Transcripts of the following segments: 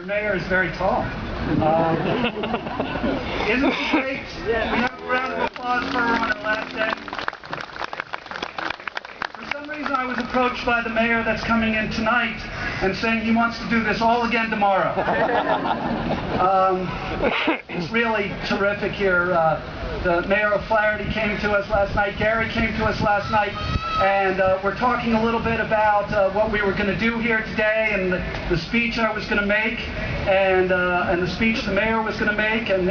Your mayor is very tall. Isn't it great? We have a round of applause for her on her last day. For some reason, I was approached by the mayor that's coming in tonight and saying he wants to do this all again tomorrow. It's really terrific here. The mayor of Flaherty came to us last night. Gary came to us last night. And we're talking a little bit about what we were going to do here today, and the speech I was going to make, and the speech the mayor was going to make, and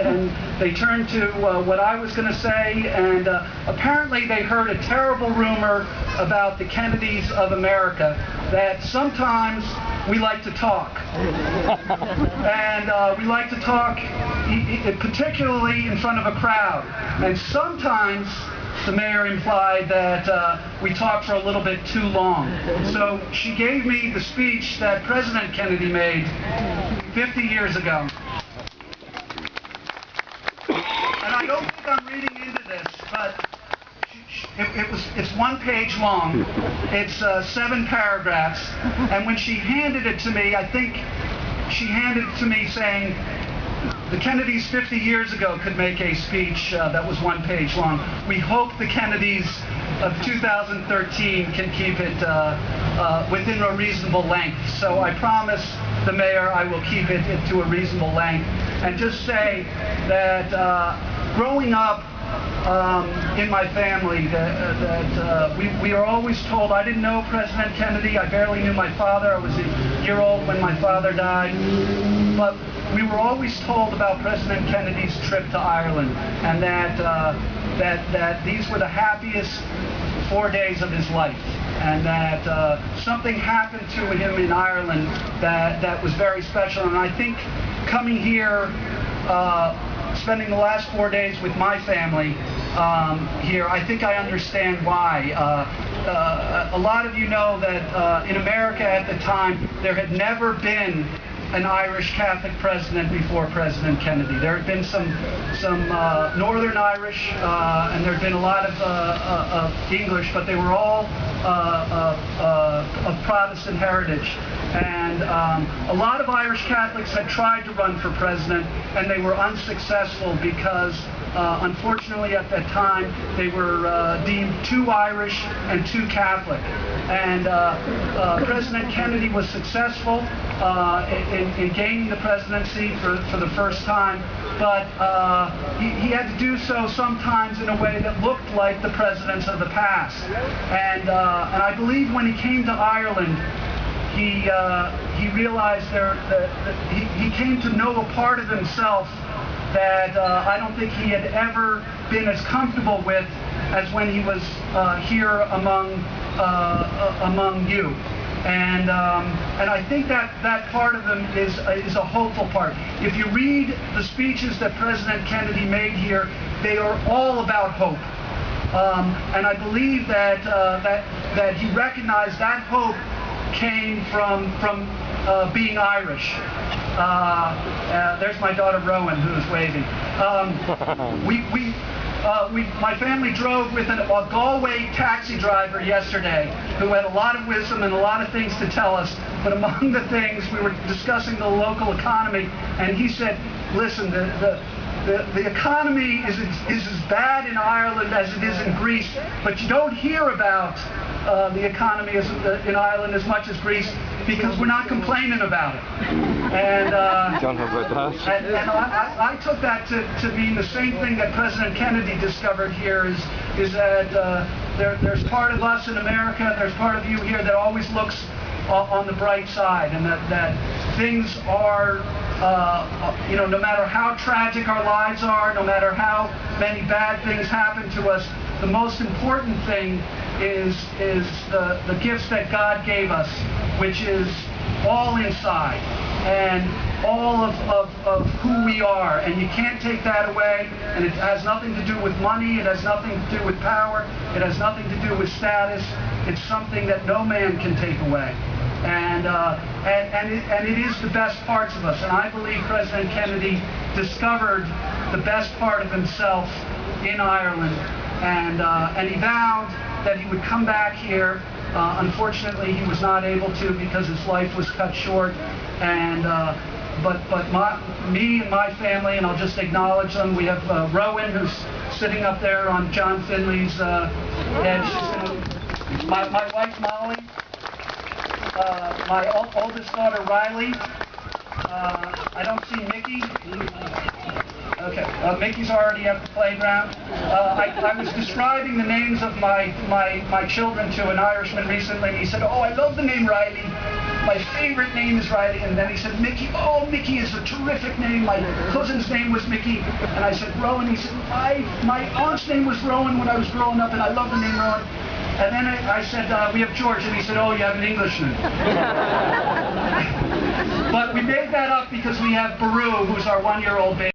they turned to what I was going to say, and apparently they heard a terrible rumor about the Kennedys of America, that sometimes we like to talk. And we like to talk particularly in front of a crowd. And sometimes the mayor implied that we talked for a little bit too long. So she gave me the speech that President Kennedy made 50 years ago. And I don't think I'm reading into this, but it's one page long. It's 7 paragraphs. And when she handed it to me, I think she handed it to me saying, the Kennedys 50 years ago could make a speech that was 1 page long. We hope the Kennedys of 2013 can keep it within a reasonable length. So I promise the mayor I will keep it to a reasonable length. And just say that growing up in my family, we are always told, I didn't know President Kennedy, I barely knew my father, I was a year old when my father died, but we were always told about President Kennedy's trip to Ireland, and that these were the happiest 4 days of his life, and that something happened to him in Ireland that was very special. And I think coming here, spending the last 4 days with my family here, I think I understand why. A lot of you know that in America at the time, there had never been an Irish Catholic president before President Kennedy. There had been some Northern Irish, and there had been a lot of English, but they were all of Protestant heritage. And a lot of Irish Catholics had tried to run for president, and they were unsuccessful because unfortunately at that time they were deemed too Irish and too Catholic. And President Kennedy was successful in gaining the presidency for the first time, but he had to do so sometimes in a way that looked like the presidents of the past. And I believe when he came to Ireland, he realized that he came to know a part of himself that I don't think he had ever been as comfortable with as when he was here among you. And I think that part of them is a hopeful part. If you read the speeches that President Kennedy made here, they are all about hope. And I believe that he recognized that hope came from being Irish. There's my daughter Rowan, who is waving. My family drove with a Galway taxi driver yesterday who had a lot of wisdom and a lot of things to tell us. But among the things, we were discussing the local economy, and he said, listen, the economy is as bad in Ireland as it is in Greece, but you don't hear about the economy in Ireland as much as Greece because we're not complaining about it. And I took that to mean the same thing that President Kennedy discovered here is that there's part of us in America, there's part of you here that always looks on the bright side, and that things are, no matter how tragic our lives are, no matter how many bad things happen to us, the most important thing is the gifts that God gave us, which is all inside and all of who we are, and you can't take that away. And it has nothing to do with money, it has nothing to do with power, it has nothing to do with status. It's something that no man can take away. And it is the best parts of us. And I believe President Kennedy discovered the best part of himself in Ireland, and he vowed that he would come back here. Unfortunately, he was not able to because his life was cut short. And me and my family, and I'll just acknowledge them. We have Rowan, who's sitting up there on John Finley's head. My wife Molly, my oldest daughter Riley. I don't see Mickey. Okay, Mickey's already at the playground. I was describing the names of my children to an Irishman recently, and he said, "Oh, I love the name Riley. My favorite name is Riley." And then he said, "Mickey, oh, Mickey is a terrific name. My cousin's name was Mickey." And I said, "Rowan." He said, my aunt's name was Rowan when I was growing up, and I love the name Rowan." And then I said, "We have George," and he said, "Oh, you have an Englishman." But we made that up because we have Baru, who's our 1-year-old baby.